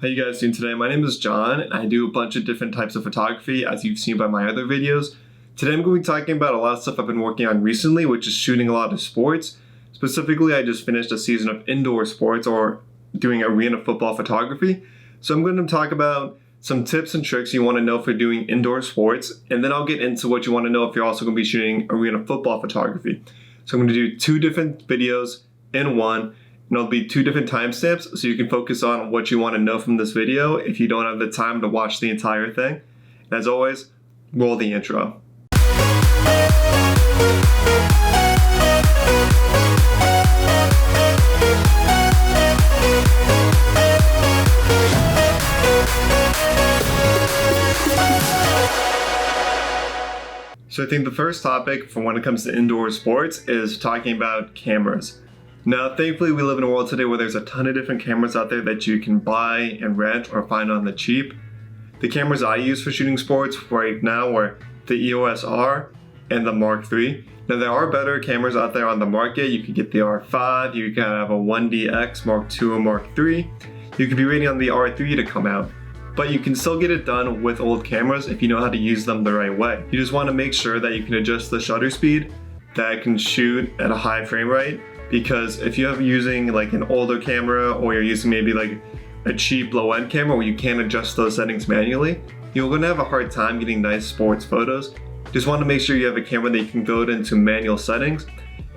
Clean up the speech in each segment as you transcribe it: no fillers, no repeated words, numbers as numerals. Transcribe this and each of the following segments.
How you guys doing today? My name is John and I do a bunch of different types of photography as you've seen by my other videos. Today I'm going to be talking about a lot of stuff I've been working on recently, which is shooting a lot of sports. Specifically, I just finished a season of indoor sports or doing arena football photography. So I'm going to talk about some tips and tricks you want to know for doing indoor sports, and then I'll get into what you want to know if you're also going to be shooting arena football photography. So I'm going to do two different videos in one. And it'll be two different timestamps so you can focus on what you want to know from this video if you don't have the time to watch the entire thing. And as always, roll the intro. So I think the first topic for when it comes to indoor sports is talking about cameras. Now, thankfully, we live in a world today where there's a ton of different cameras out there that you can buy and rent or find on the cheap. The cameras I use for shooting sports right now are the EOS R and the Mark III. Now, there are better cameras out there on the market. You could get the R5, you can have a 1DX Mark II or Mark III. You could be waiting on the R3 to come out. But you can still get it done with old cameras if you know how to use them the right way. You just want to make sure that you can adjust the shutter speed, that it can shoot at a high frame rate. Because if you're using like an older camera or you're using maybe like a cheap low-end camera where you can't adjust those settings manually, you're going to have a hard time getting nice sports photos. Just want to make sure you have a camera that you can go into manual settings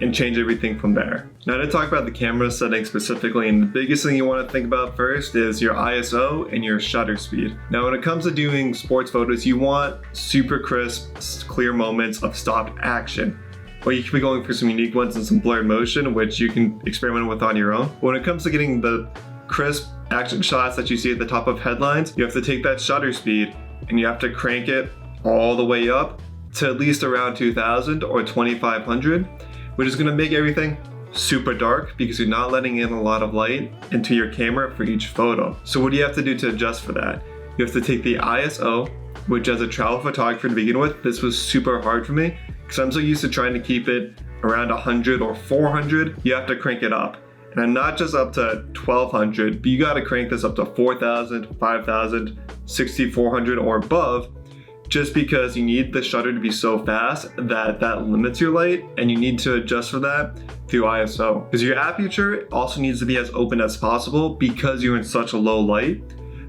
and change everything from there. Now to talk about the camera settings specifically, and the biggest thing you want to think about first is your ISO and your shutter speed. Now when it comes to doing sports photos, you want super crisp, clear moments of stopped action. Or you could be going for some unique ones and some blurred motion, which you can experiment with on your own. When it comes to getting the crisp action shots that you see at the top of headlines, you have to take that shutter speed and you have to crank it all the way up to at least around 2000 or 2500, which is gonna make everything super dark because you're not letting in a lot of light into your camera for each photo. So what do you have to do to adjust for that? You have to take the ISO, which as a travel photographer to begin with, this was super hard for me because I'm so used to trying to keep it around 100 or 400. You have to crank it up. And I'm not just up to 1200, but you got to crank this up to 4000, 5000, 6400 or above, just because you need the shutter to be so fast that that limits your light, and you need to adjust for that through ISO. Because your aperture also needs to be as open as possible because you're in such a low light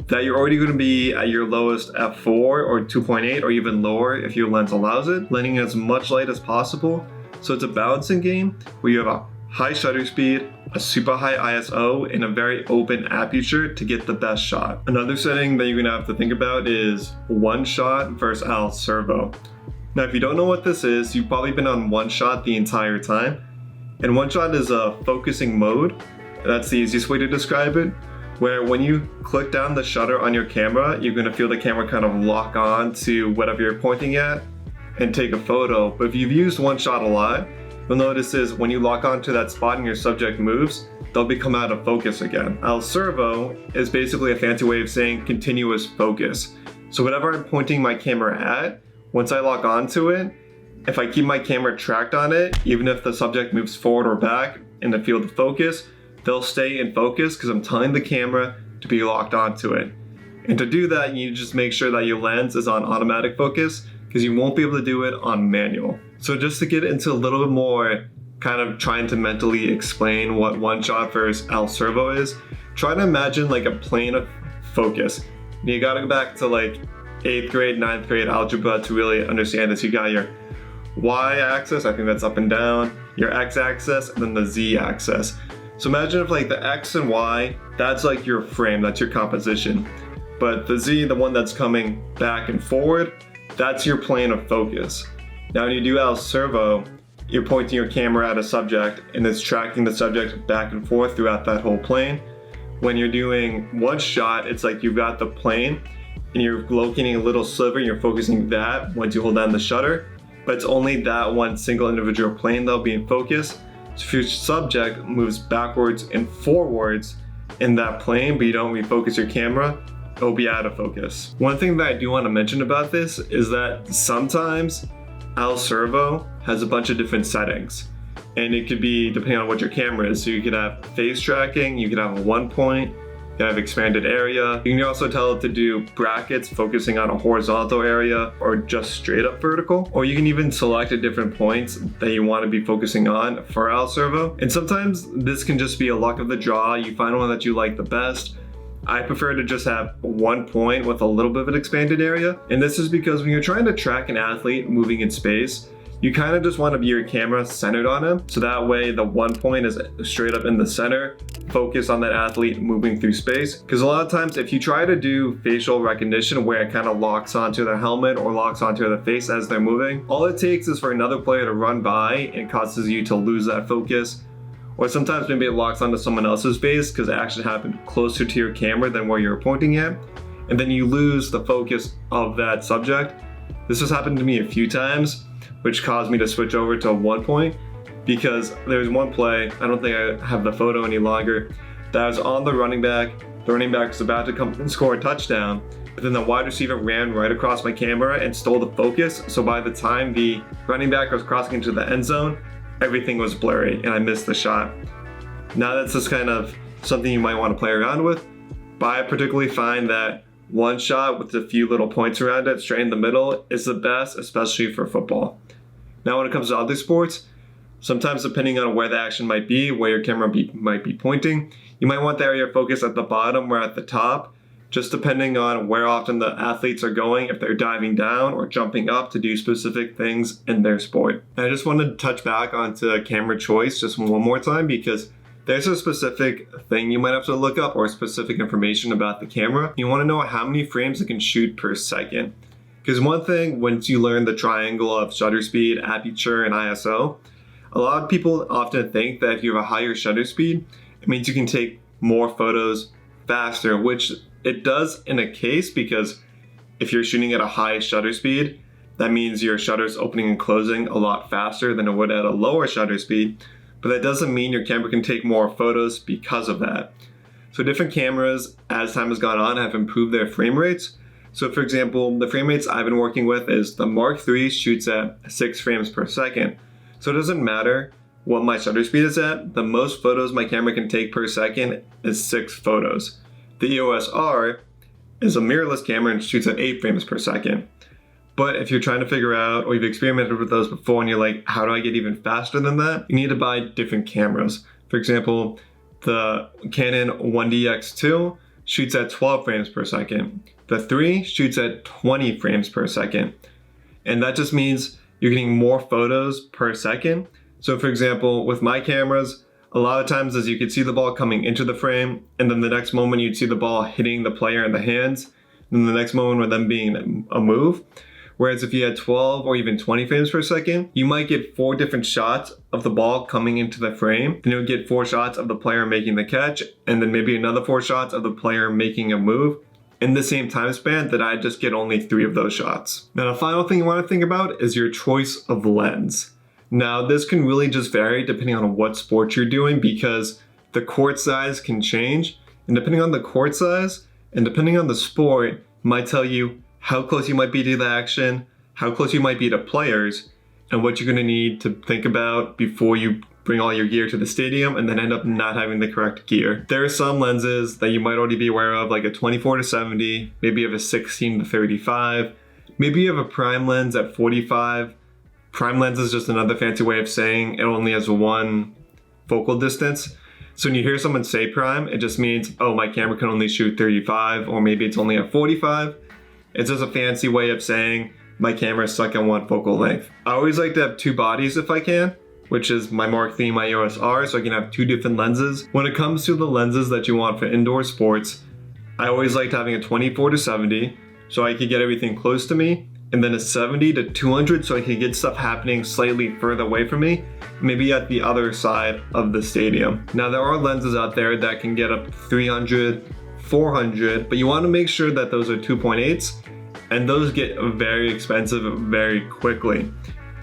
that you're already going to be at your lowest f4 or 2.8 or even lower if your lens allows it, letting in as much light as possible. So it's a balancing game where you have a high shutter speed, a super high ISO, and a very open aperture to get the best shot. Another setting that you're going to have to think about is one shot versus Servo. Now if you don't know what this is, you've probably been on one shot the entire time. And one shot is a focusing mode. That's the easiest way to describe it. Where when you click down the shutter on your camera, you're going to feel the camera kind of lock on to whatever you're pointing at and take a photo. But if you've used one shot a lot, you'll notice is when you lock onto that spot and your subject moves, they'll become out of focus again. Servo is basically a fancy way of saying continuous focus. So whatever I'm pointing my camera at, once I lock onto it, if I keep my camera tracked on it, even if the subject moves forward or back in the field of focus, they'll stay in focus because I'm telling the camera to be locked onto it. And to do that, you just make sure that your lens is on automatic focus because you won't be able to do it on manual. So just to get into a little bit more kind of trying to mentally explain what one shot versus Servo is, try to imagine like a plane of focus. And you gotta go back to like 8th grade, 9th grade algebra to really understand this. You got your y-axis, I think that's up and down, your x-axis, and then the z-axis. So imagine if like the X and Y, that's like your frame, that's your composition. But the Z, the one that's coming back and forward, that's your plane of focus. Now when you do Servo, you're pointing your camera at a subject and it's tracking the subject back and forth throughout that whole plane. When you're doing one shot, it's like you've got the plane and you're locating a little sliver and you're focusing that once you hold down the shutter. But it's only that one single individual plane that'll be in focus. So if your subject moves backwards and forwards in that plane, but you don't refocus your camera, it'll be out of focus. One thing that I do want to mention about this is that sometimes Servo has a bunch of different settings. And it could be depending on what your camera is. So you could have face tracking, you could have a 1 point, You have expanded area. You can also tell it to do brackets focusing on a horizontal area or just straight up vertical. Or you can even select a different points that you want to be focusing on for our servo. And sometimes this can just be a luck of the draw. You find one that you like the best. I prefer to just have one point with a little bit of an expanded area. And this is because when you're trying to track an athlete moving in space, you kind of just want to be your camera centered on him. So that way the one point is straight up in the center, focus on that athlete moving through space. Because a lot of times if you try to do facial recognition where it kind of locks onto the helmet or locks onto the face as they're moving, all it takes is for another player to run by and causes you to lose that focus. Or sometimes maybe it locks onto someone else's face because it actually happened closer to your camera than where you're pointing at. And then you lose the focus of that subject. This has happened to me a few times, which caused me to switch over to one point because there was one play, I don't think I have the photo any longer, that was on the running back. The running back was about to come and score a touchdown, but then the wide receiver ran right across my camera and stole the focus. So by the time the running back was crossing into the end zone, everything was blurry and I missed the shot. Now that's just kind of something you might want to play around with, but I particularly find that one shot with a few little points around it straight in the middle is the best, especially for football. Now when it comes to other sports, sometimes depending on where the action might be, where your camera might be pointing, you might want the area of focus at the bottom or at the top, just depending on where often the athletes are going, if they're diving down or jumping up to do specific things in their sport. And I just wanted to touch back onto camera choice just one more time because there's a specific thing you might have to look up or specific information about the camera. You want to know how many frames it can shoot per second. Because one thing, once you learn the triangle of shutter speed, aperture, and ISO, a lot of people often think that if you have a higher shutter speed, it means you can take more photos faster, which it does in a case because if you're shooting at a high shutter speed, that means your shutter's opening and closing a lot faster than it would at a lower shutter speed. But that doesn't mean your camera can take more photos because of that. So different cameras, as time has gone on, have improved their frame rates. So for example, the frame rates I've been working with is the Mark III shoots at 6 frames per second. So it doesn't matter what my shutter speed is at, the most photos my camera can take per second is 6 photos. The EOS R is a mirrorless camera and shoots at 8 frames per second. But if you're trying to figure out, or you've experimented with those before and you're like, how do I get even faster than that? You need to buy different cameras. For example, the Canon 1DX2 shoots at 12 frames per second. The 3 shoots at 20 frames per second. And that just means you're getting more photos per second. So for example, with my cameras, a lot of times as you could see the ball coming into the frame, and then the next moment you'd see the ball hitting the player in the hands, and the next moment with them being a move. Whereas if you had 12 or even 20 frames per second, you might get 4 different shots of the ball coming into the frame. Then you'll get 4 shots of the player making the catch, and then maybe another 4 shots of the player making a move in the same time span that I just get only 3 of those shots. Now the final thing you want to think about is your choice of lens. Now this can really just vary depending on what sport you're doing because the court size can change, and depending on the court size and depending on the sport, it might tell you how close you might be to the action, how close you might be to players, and what you're going to need to think about before you bring all your gear to the stadium and then end up not having the correct gear. There are some lenses that you might already be aware of, like a 24-70, maybe you have a 16-35, maybe you have a prime lens at 45. Prime lens is just another fancy way of saying it only has one focal distance. So when you hear someone say prime, it just means, oh, my camera can only shoot 35, or maybe it's only at 45. It's just a fancy way of saying my camera is stuck on one focal length. I always like to have 2 bodies if I can, which is my Mark III, my EOS R, so I can have 2 different lenses. When it comes to the lenses that you want for indoor sports, I always liked having a 24-70, so I could get everything close to me, and then a 70-200, so I could get stuff happening slightly further away from me, maybe at the other side of the stadium. Now there are lenses out there that can get up 300, 400, but you want to make sure that those are 2.8s, and those get very expensive very quickly.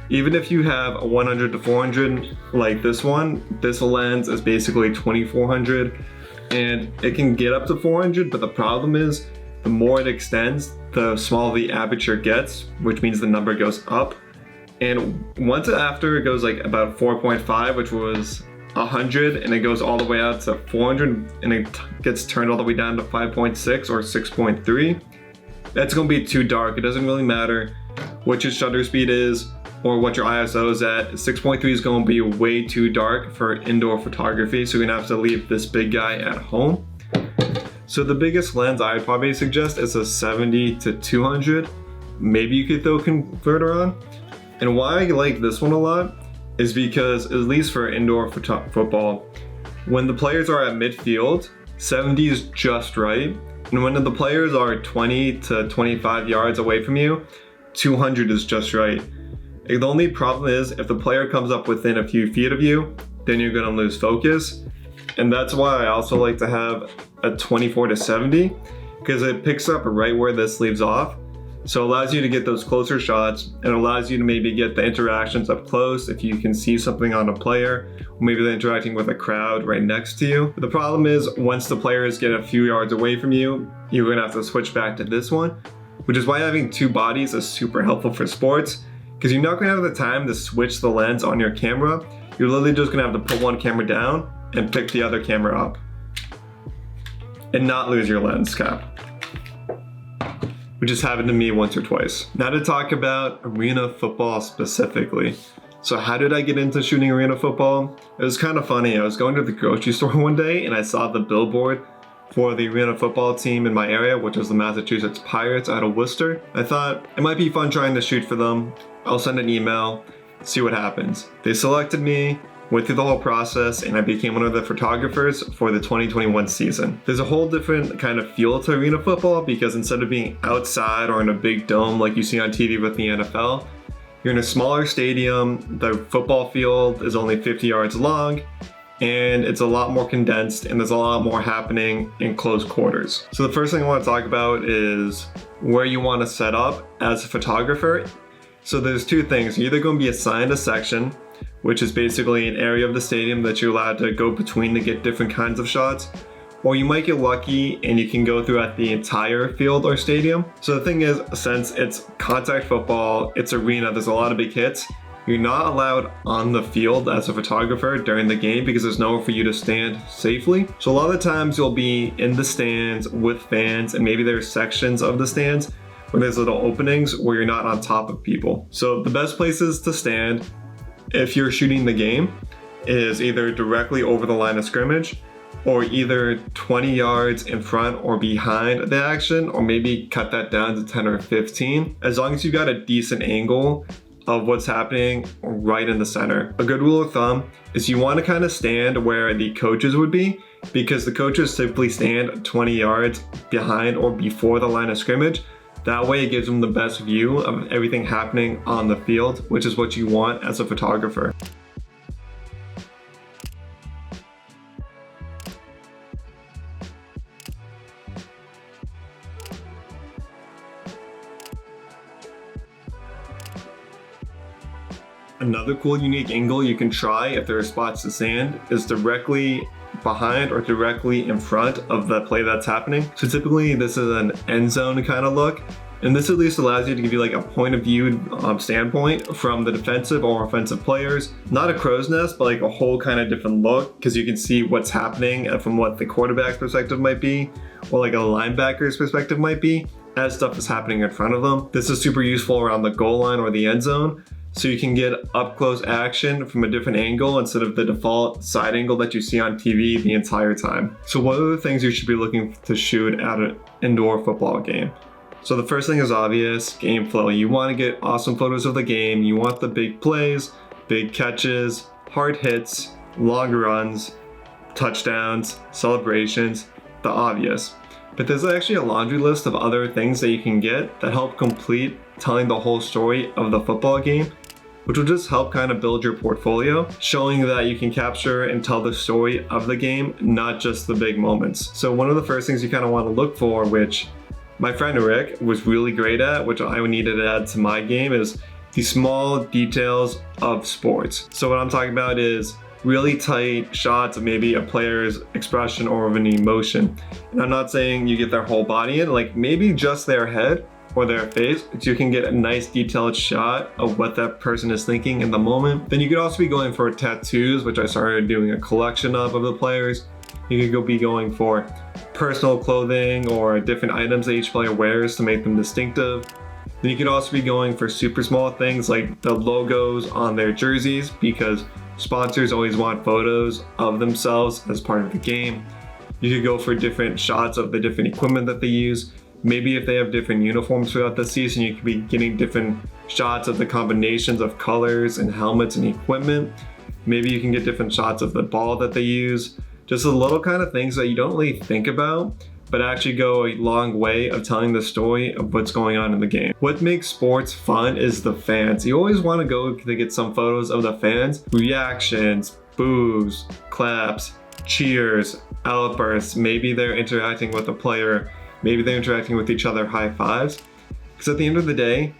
Even if you have a 100-400 like this one, this lens is basically 2400 and it can get up to 400, but the problem is the more it extends, the smaller the aperture gets, which means the number goes up. And once after it goes like about 4.5, which was 100 and it goes all the way out to 400 and it gets turned all the way down to 5.6 or 6.3, that's going to be too dark. It doesn't really matter what your shutter speed is or what your ISO is at. 6.3 is going to be way too dark for indoor photography, so you're going to have to leave this big guy at home. So the biggest lens I would probably suggest is a 70 to 200. Maybe you could throw a converter on. And why I like this one a lot is because, at least for indoor football, when the players are at midfield, 70 is just right. And when the players are 20 to 25 yards away from you, 200 is just right. The only problem is if the player comes up within a few feet of you, then you're going to lose focus. And that's why I also like to have a 24 to 70, because it picks up right where this leaves off. So it allows you to get those closer shots and allows you to maybe get the interactions up close if you can see something on a player, or maybe they're interacting with a crowd right next to you. But the problem is once the players get a few yards away from you, you're gonna have to switch back to this one, which is why having two bodies is super helpful for sports, because you're not gonna have the time to switch the lens on your camera. You're literally just gonna have to put one camera down and pick the other camera up and not lose your lens cap, which has happened to me once or twice. Now to talk about arena football specifically. So how did I get into shooting arena football? It was kind of funny. I was going to the grocery store one day and I saw the billboard for the arena football team in my area, which was the Massachusetts Pirates out of Worcester. I thought it might be fun trying to shoot for them. I'll send an email, see what happens. They selected me, went through the whole process, and I became one of the photographers for the 2021 season. There's a whole different kind of feel to arena football because instead of being outside or in a big dome like you see on TV with the NFL, you're in a smaller stadium, the football field is only 50 yards long, and it's a lot more condensed and there's a lot more happening in close quarters. So the first thing I want to talk about is where you want to set up as a photographer. So there's two things. You're either going to be assigned a section, which is basically an area of the stadium that you're allowed to go between to get different kinds of shots, or you might get lucky and you can go throughout the entire field or stadium. So the thing is, since it's contact football, it's arena, there's a lot of big hits, you're not allowed on the field as a photographer during the game because there's nowhere for you to stand safely. So a lot of the times you'll be in the stands with fans, and maybe there's sections of the stands where there's little openings where you're not on top of people. So the best places to stand if you're shooting the game is either directly over the line of scrimmage, or either 20 yards in front or behind the action, or maybe cut that down to 10 or 15, as long as you got a decent angle of what's happening right in the center. A good rule of thumb is you want to kind of stand where the coaches would be, because the coaches typically stand 20 yards behind or before the line of scrimmage. That way it gives them the best view of everything happening on the field, which is what you want as a photographer. Another cool unique angle you can try if there are spots to stand is directly behind or directly in front of the play that's happening. So typically this is an end zone kind of look, and this at least allows you to give you like a point of view standpoint from the defensive or offensive players. Not a crow's nest, but like a whole kind of different look, because you can see what's happening from what the quarterback's perspective might be, or like a linebacker's perspective might be, as stuff is happening in front of them. This is super useful around the goal line or the end zone, so you can get up close action from a different angle instead of the default side angle that you see on TV the entire time. So what are the things you should be looking to shoot at an indoor football game? So the first thing is obvious, game flow. You want to get awesome photos of the game. You want the big plays, big catches, hard hits, long runs, touchdowns, celebrations, the obvious. But there's actually a laundry list of other things that you can get that help complete telling the whole story of the football game, which will just help kind of build your portfolio, showing that you can capture and tell the story of the game, not just the big moments. So one of the first things you kind of want to look for, which my friend Rick was really great at, which I needed to add to my game, is the small details of sports. So what I'm talking about is really tight shots of maybe a player's expression or of an emotion. And I'm not saying you get their whole body in, like maybe just their head, or their face, so you can get a nice detailed shot of what that person is thinking in the moment. Then you could also be going for tattoos, which I started doing a collection of the players. You could be going for personal clothing or different items that each player wears to make them distinctive. Then you could also be going for super small things like the logos on their jerseys, because sponsors always want photos of themselves as part of the game. You could go for different shots of the different equipment that they use. Maybe if they have different uniforms throughout the season, you could be getting different shots of the combinations of colors and helmets and equipment. Maybe you can get different shots of the ball that they use. Just a little kind of things that you don't really think about, but actually go a long way of telling the story of what's going on in the game. What makes sports fun is the fans. You always want to go to get some photos of the fans, reactions, boos, claps, cheers, outbursts. Maybe they're interacting with a player, maybe they're interacting with each other, high fives. Because at the end of the day,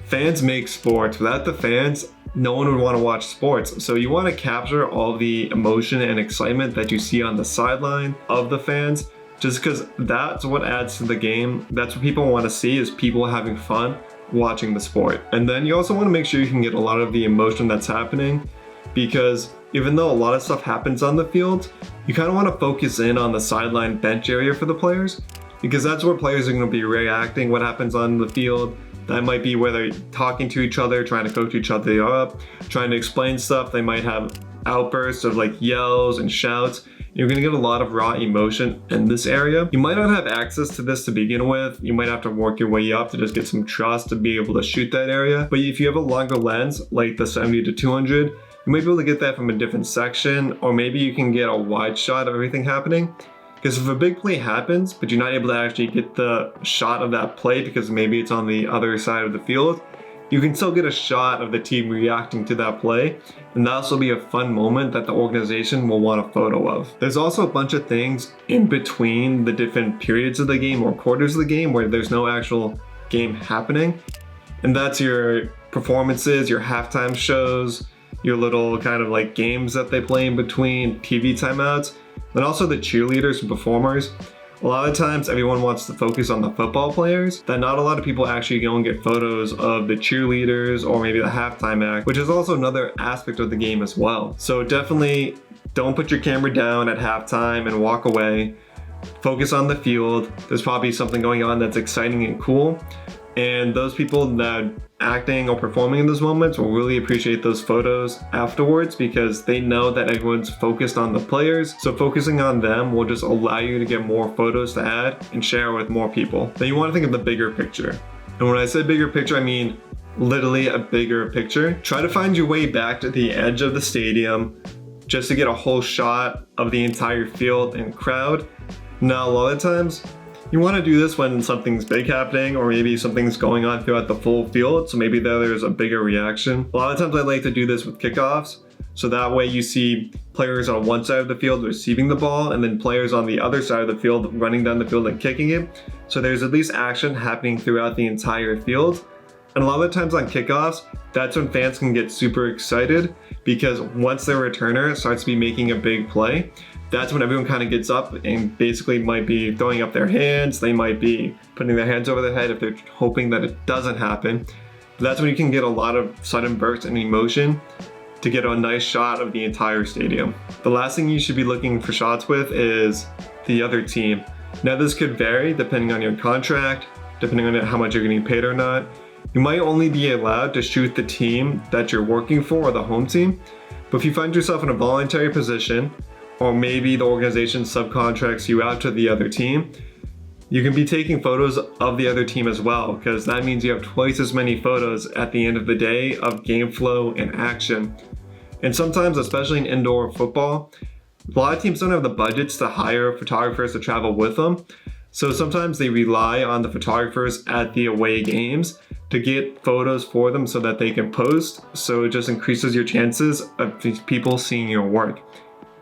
fans make sports. Without the fans, no one would want to watch sports. So you want to capture all the emotion and excitement that you see on the sideline of the fans, just because that's what adds to the game. That's what people want to see, is people having fun watching the sport. And then you also want to make sure you can get a lot of the emotion that's happening, because even though a lot of stuff happens on the field, you kind of want to focus in on the sideline bench area for the players, because that's where players are going to be reacting. What happens on the field, that might be where they're talking to each other, trying to coach each other up, trying to explain stuff. They might have outbursts of like yells and shouts. You're going to get a lot of raw emotion in this area. You might not have access to this to begin with. You might have to work your way up to just get some trust to be able to shoot that area. But if you have a longer lens, like the 70 to 200, you might be able to get that from a different section, or maybe you can get a wide shot of everything happening. Because if a big play happens, but you're not able to actually get the shot of that play because maybe it's on the other side of the field, you can still get a shot of the team reacting to that play, and that'll also be a fun moment that the organization will want a photo of. There's also a bunch of things in between the different periods of the game or quarters of the game where there's no actual game happening, and that's your performances, your halftime shows, your little kind of like games that they play in between, TV timeouts, and also the cheerleaders and performers. A lot of times everyone wants to focus on the football players, that not a lot of people actually go and get photos of the cheerleaders or maybe the halftime act, which is also another aspect of the game as well. So definitely don't put your camera down at halftime and walk away. Focus on the field. There's probably something going on that's exciting and cool. And those people that acting or performing in those moments will really appreciate those photos afterwards, because they know that everyone's focused on the players. So focusing on them will just allow you to get more photos to add and share with more people. Then you want to think of the bigger picture. And when I say bigger picture, I mean literally a bigger picture. Try to find your way back to the edge of the stadium just to get a whole shot of the entire field and crowd. Now, a lot of times, you want to do this when something's big happening, or maybe something's going on throughout the full field, so maybe there's a bigger reaction. A lot of times I like to do this with kickoffs, so that way you see players on one side of the field receiving the ball, and then players on the other side of the field running down the field and kicking it. So there's at least action happening throughout the entire field. And a lot of the times on kickoffs, that's when fans can get super excited, because once their returner starts to be making a big play, that's when everyone kind of gets up and basically might be throwing up their hands. They might be putting their hands over their head if they're hoping that it doesn't happen. But that's when you can get a lot of sudden bursts and emotion to get a nice shot of the entire stadium. The last thing you should be looking for shots with is the other team. Now this could vary depending on your contract, depending on how much you're getting paid or not. You might only be allowed to shoot the team that you're working for, or the home team. But if you find yourself in a voluntary position, or maybe the organization subcontracts you out to the other team, you can be taking photos of the other team as well, because that means you have twice as many photos at the end of the day of game flow and action. And sometimes, especially in indoor football, a lot of teams don't have the budgets to hire photographers to travel with them. So sometimes they rely on the photographers at the away games to get photos for them so that they can post. So it just increases your chances of these people seeing your work.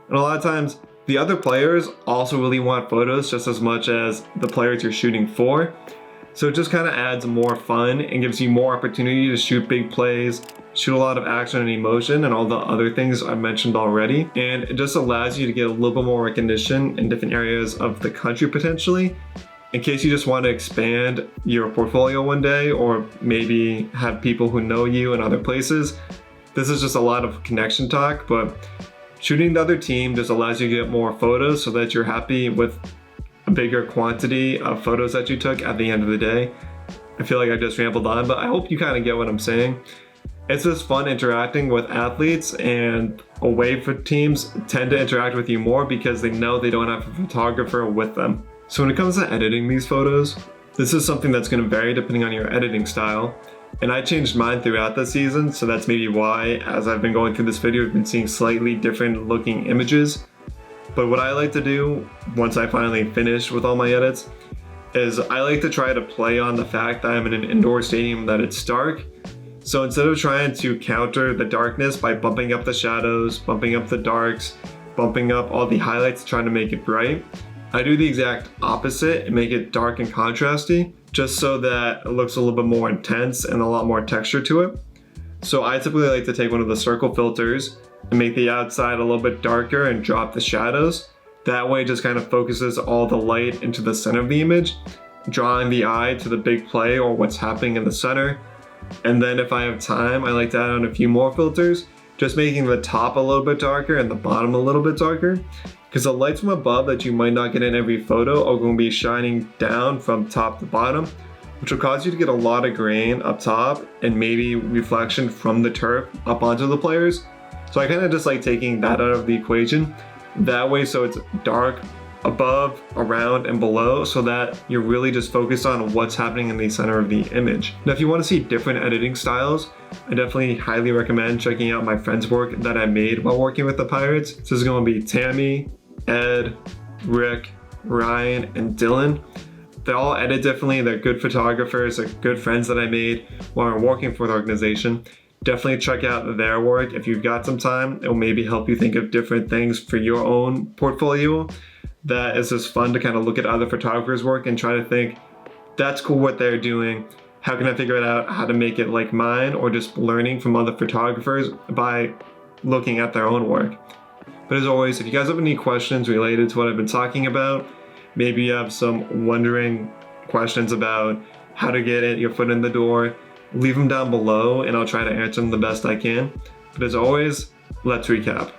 And a lot of times, the other players also really want photos just as much as the players you're shooting for. So it just kind of adds more fun and gives you more opportunity to shoot big plays, shoot a lot of action and emotion, and all the other things I mentioned already. And it just allows you to get a little bit more recognition in different areas of the country potentially. in case you just want to expand your portfolio one day, or maybe have people who know you in other places. This is just a lot of connection talk, but shooting the other team just allows you to get more photos so that you're happy with a bigger quantity of photos that you took at the end of the day. I feel like I just rambled on, but I hope you kind of get what I'm saying. It's just fun interacting with athletes, and away for teams tend to interact with you more because they know they don't have a photographer with them. So when it comes to editing these photos, this is something that's going to vary depending on your editing style. And I changed mine throughout the season, so that's maybe why, as I've been going through this video, I've been seeing slightly different looking images. But what I like to do once I finally finish with all my edits is I like to try to play on the fact that I'm in an indoor stadium, that it's dark. So instead of trying to counter the darkness by bumping up the shadows, bumping up the darks, bumping up all the highlights, trying to make it bright, I do the exact opposite and make it dark and contrasty, just so that it looks a little bit more intense and a lot more texture to it. So I typically like to take one of the circle filters and make the outside a little bit darker and drop the shadows. That way it just kind of focuses all the light into the center of the image, drawing the eye to the big play or what's happening in the center. And then if I have time, I like to add on a few more filters, just making the top a little bit darker and the bottom a little bit darker. Because the lights from above that you might not get in every photo are going to be shining down from top to bottom, which will cause you to get a lot of grain up top and maybe reflection from the turf up onto the players. So I kind of just like taking that out of the equation. That way, so it's dark above, around, and below, so that you're really just focused on what's happening in the center of the image. Now, if you want to see different editing styles, I definitely highly recommend checking out my friend's work that I made while working with the Pirates. This is going to be Tammy, Ed, Rick, Ryan, and Dylan. They all edit differently. They're good photographers. They're good friends that I made while I'm working for the organization. Definitely check out their work if you've got some time. It will maybe help you think of different things for your own portfolio. That is just fun to kind of look at other photographers' work and try to think, that's cool what they're doing. How can I figure out how to make it like mine, or just learning from other photographers by looking at their own work. But as always, if you guys have any questions related to what I've been talking about, maybe you have some wondering questions about how to get your foot in the door, leave them down below and I'll try to answer them the best I can. But as always, let's recap.